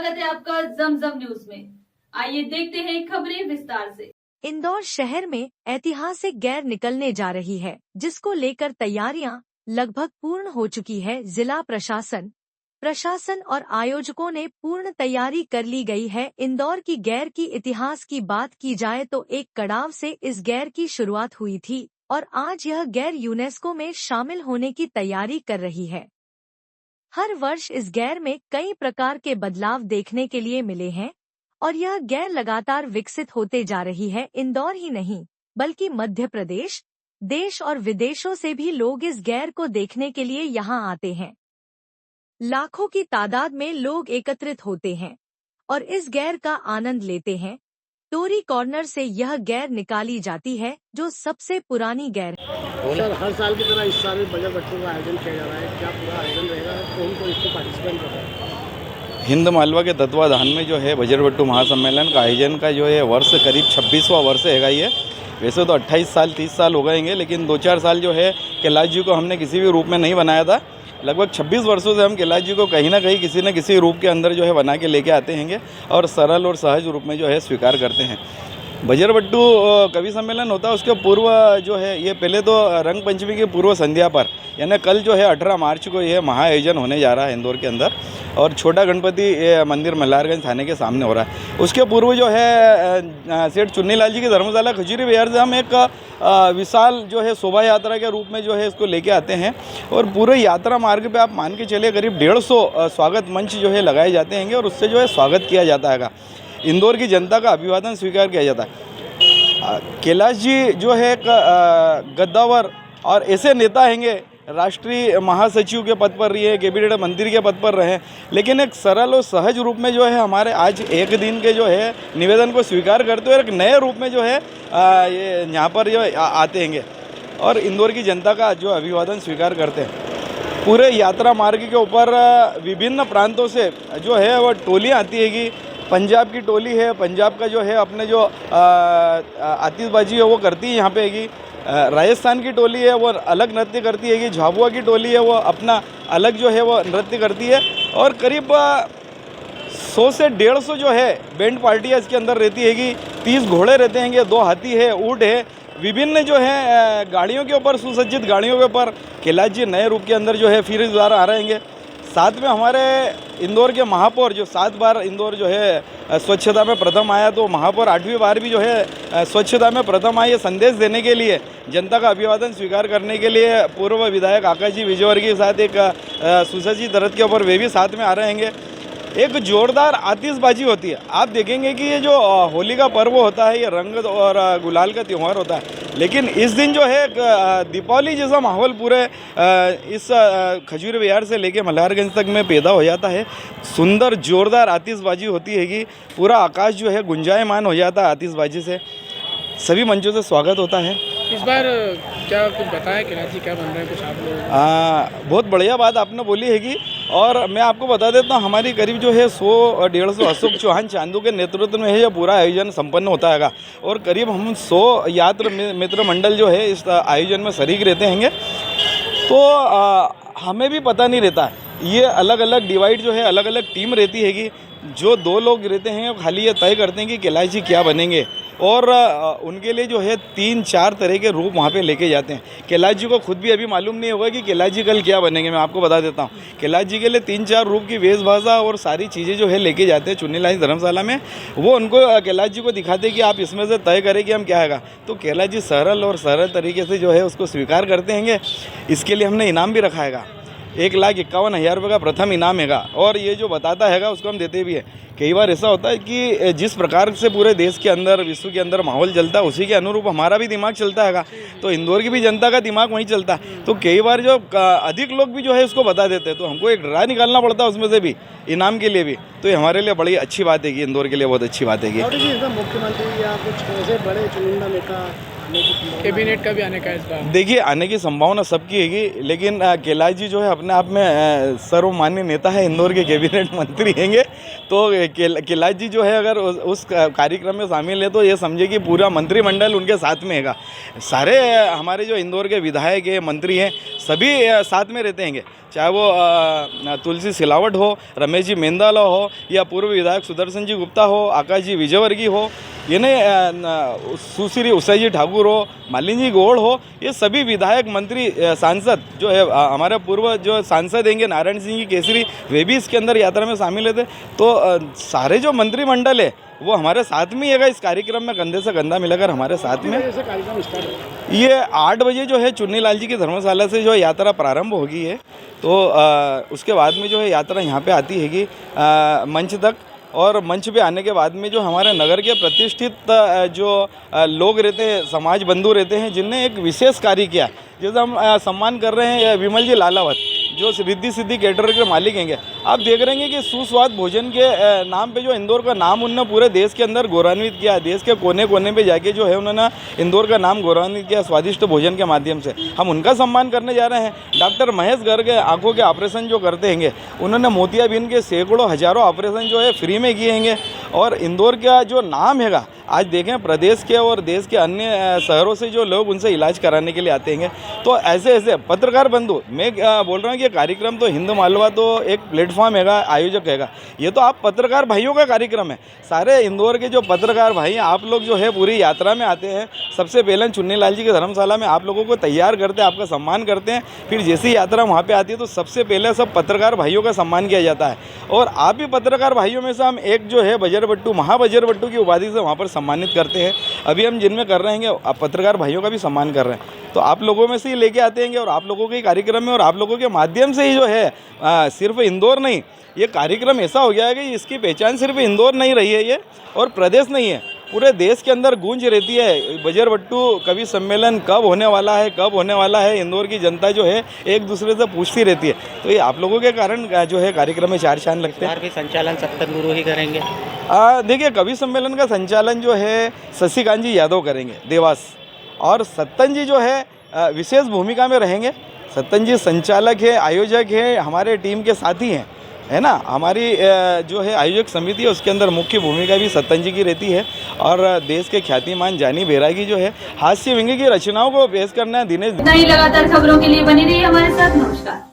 स्वागत है आपका जमजम न्यूज में। आइए देखते हैं खबरें विस्तार से। इंदौर शहर में ऐतिहासिक गैर निकलने जा रही है, जिसको लेकर तैयारियां लगभग पूर्ण हो चुकी है। जिला प्रशासन और आयोजकों ने पूर्ण तैयारी कर ली गई है। इंदौर की गैर की इतिहास की बात की जाए तो एक कड़ाव से इस गैर की शुरुआत हुई थी और आज यह गैर यूनेस्को में शामिल होने की तैयारी कर रही है। हर वर्ष इस गैर में कई प्रकार के बदलाव देखने के लिए मिले हैं और यह गैर लगातार विकसित होते जा रही है। इंदौर ही नहीं बल्कि मध्य प्रदेश, देश और विदेशों से भी लोग इस गैर को देखने के लिए यहाँ आते हैं। लाखों की तादाद में लोग एकत्रित होते हैं और इस गैर का आनंद लेते हैं। टोरी कॉर्नर से यह गैर निकाली जाती है, जो सबसे पुरानी गैर है। सर, हर साल की तरह इस साल भी बजर बट्टू का आयोजन किया जा रहा है। क्या पूरा आयोजन रहेगा? कौन को इसको पार्टिसिपेंट कर रहा है? हिंद मालवा के तत्वाधान में जो है बजरबट्टू महासम्मेलन का आयोजन का जो है वर्ष करीब 26वां वर्ष हैगा ये। वैसे तो 28 साल 30 साल हो गएंगे, लेकिन 2-4 साल जो है कैलाश जी को हमने किसी भी रूप में नहीं बनाया था। लगभग 26 वर्षों से हम कैलाश जी को कहीं ना कहीं किसी न किसी रूप के अंदर जो है बना के लेके आते हैं और सरल और सहज रूप में जो है स्वीकार करते हैं। बजरबट्टू कवि सम्मेलन होता है, उसके पूर्व जो है ये पहले तो रंग पंचमी की पूर्व संध्या पर यानी कल जो है 18 मार्च को यह महाआयोजन होने जा रहा है इंदौर के अंदर और छोटा गणपति मंदिर मल्हारगंज थाने के सामने हो रहा है। उसके पूर्व जो है सेठ चुन्नीलाल जी की धर्मशाला खजूरी विहार से हम एक विशाल जो है शोभा यात्रा के रूप में जो है इसको लेके आते हैं और पूरे यात्रा मार्ग पे आप मान के चलिए करीब 150 स्वागत मंच जो है लगाए जाते हैं और उससे जो है स्वागत किया जाता है। इंदौर की जनता का अभिवादन स्वीकार किया जाता है। कैलाश जी जो है एक गद्दावर और ऐसे नेता हैंगे, राष्ट्रीय महासचिव के पद पर रहे हैं, कैबिनेट मंत्री के पद पर रहे, लेकिन एक सरल और सहज रूप में जो है हमारे आज एक दिन के जो है निवेदन को स्वीकार करते हुए एक नए रूप में जो है ये यहाँ पर जो आते हैं और इंदौर की जनता का जो अभिवादन स्वीकार करते हैं। पूरे यात्रा मार्ग के ऊपर विभिन्न प्रांतों से जो है वह टोलियाँ आती हैगी। पंजाब की टोली है, पंजाब का जो है अपने जो आतिशबाजी है वो करती है यहाँ पे हैगी। राजस्थान की टोली है वो अलग नृत्य करती है। झाबुआ की टोली है वो अपना अलग जो है वो नृत्य करती है और करीब 100 से 150 जो है बैंड पार्टियाँ इसके अंदर रहती हैगी। 30 घोड़े रहते हैं, 2 हाथी है, ऊँट है, विभिन्न जो है गाड़ियों के ऊपर सुसज्जित गाड़ियों के ऊपर कैलाश जी नए रूप के अंदर जो है फिर द्वारा आ रहे हैं। साथ में हमारे इंदौर के महापौर जो 7 बार इंदौर जो है स्वच्छता में प्रथम आया, तो महापौर 8वीं बार भी जो है स्वच्छता में प्रथम आए, संदेश देने के लिए, जनता का अभिवादन स्वीकार करने के लिए पूर्व विधायक आकाश जी विजयवर्गीय के साथ एक सुसज्जित रथ के ऊपर वे भी साथ में आ रहे हैं। एक जोरदार आतिशबाजी होती है। आप देखेंगे कि ये जो होली का पर्व होता है ये रंग और गुलाल का त्यौहार होता है, लेकिन इस दिन जो है दीपावली जैसा माहौल पूरे इस खजूरी विहार से लेके मल्हारगंज तक में पैदा हो जाता है। सुंदर जोरदार आतिशबाजी होती है कि पूरा आकाश जो है गुंजायमान हो जाता है आतिशबाजी से। सभी मंचों से स्वागत होता है। इस बार क्या कुछ बताया कैलाश जी क्या बन रहे हैं कुछ आप लोग? बहुत बढ़िया बात आपने बोली हैगी और मैं आपको बता देता हूँ हमारी करीब जो है 100-150 अशोक चौहान चांदू के नेतृत्व में है यह पूरा आयोजन संपन्न होता है और करीब हम 100 यात्र मित्र मंडल जो है इस आयोजन में शरीक रहते हैं। तो हमें भी पता नहीं रहता, ये अलग अलग डिवाइड जो है अलग अलग टीम रहती हैगी। जो 2 लोग रहते हैं खाली ये तय करते हैं कि कैलाश जी क्या बनेंगे और उनके लिए जो है 3-4 तरह के रूप वहाँ पे लेके जाते हैं। कैलाश जी को खुद भी अभी मालूम नहीं होगा कि कैलाश जी कल क्या बनेंगे। मैं आपको बता देता हूँ, कैलाश जी के लिए 3-4 रूप की वेशभूषा और सारी चीज़ें जो है लेके जाते हैं चुन्नीलाल धर्मशाला में। वो उनको कैलाश जी को दिखाते हैं कि आप इसमें से तय करें कि हम क्या हैगा। तो कैलाश जी सरल और सरल तरीके से जो है उसको स्वीकार करते हैं। इसके लिए हमने इनाम भी रखा हैगा, 1,51,000 रुपये का प्रथम इनाम हैगा और ये जो बताता हैगा उसको हम देते भी है। कई बार ऐसा होता है कि जिस प्रकार से पूरे देश के अंदर विश्व के अंदर माहौल चलता है उसी के अनुरूप हमारा भी दिमाग चलता हैगा, तो इंदौर की भी जनता का दिमाग वहीं चलता है। तो कई बार जो अधिक लोग भी जो है उसको बता देते हैं, तो हमको एक ड्रा निकालना पड़ता है उसमें से भी इनाम के लिए भी। तो ये हमारे लिए बड़ी अच्छी बात है कि इंदौर के लिए बहुत अच्छी बात है कि मुख्यमंत्री या कुछ ऐसे बड़े चुनिंदा नेता आने की संभावना? कैबिनेट का भी आने का है इस बार। देखिए, आने की संभावना सबकी हैगी, लेकिन कैलाश जी जो है अपने आप में सर्वमान्य नेता है, इंदौर के कैबिनेट मंत्री हैंगे। तो कैलाश जी जो है अगर उस कार्यक्रम में शामिल है तो ये समझे कि पूरा मंत्रिमंडल उनके साथ में हैगा। सारे हमारे जो इंदौर के विधायक हैं, मंत्री हैं, सभी साथ में रहते हैंगे, चाहे वो तुलसी सिलावट हो, रमेश जी मेंदाला हो, या पूर्व विधायक सुदर्शन जी गुप्ता हो, आकाश जी विजयवर्गीय हो, यानी सुश्री उषा जी ठाकुर हो, मालिनी जी गौड़ हो, ये सभी विधायक, मंत्री, सांसद जो है हमारे पूर्व जो सांसद हैंगे नारायण सिंह जी केसरी, वे भी इसके अंदर यात्रा में शामिल हुए थे। तो सारे जो मंत्रिमंडल है वो हमारे साथ में ही है, इस कार्यक्रम में कंधे से कंधा मिलाकर हमारे साथ में। ऐसे कार्यक्रम स्टार्ट होगा? ये 8 बजे जो है चुन्नी लाल जी की धर्मशाला से जो यात्रा प्रारंभ होगी है, तो उसके बाद में जो है यात्रा यहाँ पे आती हैगी मंच तक, और मंच पे आने के बाद में जो हमारे नगर के प्रतिष्ठित जो लोग रहते हैं, समाज बंधु रहते हैं, जिनने एक विशेष कार्य किया, जैसे हम सम्मान कर रहे हैं विमल जी लालावत, जो रिद्धि सिद्धि कैटरर के मालिक हैंगे। आप देख रहे हैं कि सुस्वाद भोजन के नाम पे जो इंदौर का नाम उन्होंने पूरे देश के अंदर गौरवान्वित किया, देश के कोने कोने पे जाके जो है उन्होंने इंदौर का नाम गौरवान्वित किया स्वादिष्ट भोजन के माध्यम से। हम उनका सम्मान करने जा रहे हैं। डॉक्टर महेश गर्ग आंखों के ऑपरेशन जो करते हैंगे, उन्होंने मोतियाबिंद के सैकड़ों हजारों ऑपरेशन जो है फ्री में किए हैंगे, और इंदौर का जो नाम हैगा, आज देखें प्रदेश के और देश के अन्य शहरों से जो लोग उनसे इलाज कराने के लिए आते हैं। तो ऐसे ऐसे पत्रकार बंधु, मैं बोल रहा हूँ कि कार्यक्रम तो हिंद मालवा तो एक प्लेटफॉर्म हैगा, आयोजक हैगा, ये तो आप पत्रकार भाइयों का कार्यक्रम है। सारे इंदौर के जो पत्रकार भाई हैं, आप लोग जो है पूरी यात्रा में आते हैं, सबसे पहले चुन्नी लाल जी की धर्मशाला में आप लोगों को तैयार करते हैं, आपका सम्मान करते हैं, फिर जैसी यात्रा वहाँ पर आती है तो सबसे पहले सब पत्रकार भाइयों का सम्मान किया जाता है। और आप भी पत्रकार भाइयों में से हम एक जो है बजरबट्टू, महाबजरबट्टू की उपाधि से वहाँ पर सम्मानित करते हैं। अभी हम जिनमें कर रहे हैं पत्रकार भाइयों का भी सम्मान कर रहे हैं, तो आप लोगों में से ही लेके आते हैं, और आप लोगों के कार्यक्रम में और आप लोगों के माध्यम से ही जो है सिर्फ इंदौर नहीं, ये कार्यक्रम ऐसा हो गया है कि इसकी पहचान सिर्फ इंदौर नहीं रही है ये, और प्रदेश नहीं है, पूरे देश के अंदर गूंज रहती है। बजरबट्टू कवि सम्मेलन कब होने वाला है, कब होने वाला है, इंदौर की जनता जो है एक दूसरे से पूछती रहती है। तो ये आप लोगों के कारण जो है कार्यक्रम में चार चांद लगते हैं। भी संचालन सप्तन गुरु ही करेंगे? देखिए, कवि सम्मेलन का संचालन जो है शशिकांत जी यादव करेंगे देवास, और सत्तन जी जो है विशेष भूमिका में रहेंगे। सत्तन जी संचालक है, आयोजक है, हमारे टीम के साथी हैं, है ना। हमारी जो है आयोजक समिति है, उसके अंदर मुख्य भूमिका भी सत्तन जी की रहती है, और देश के ख्यातिमान जानी बैरागी जो है हास्य व्यंग्य की रचनाओं को पेश करना है। दिनेश नई लगातार खबरों के लिए बनी रही हमारे साथ। नमस्कार।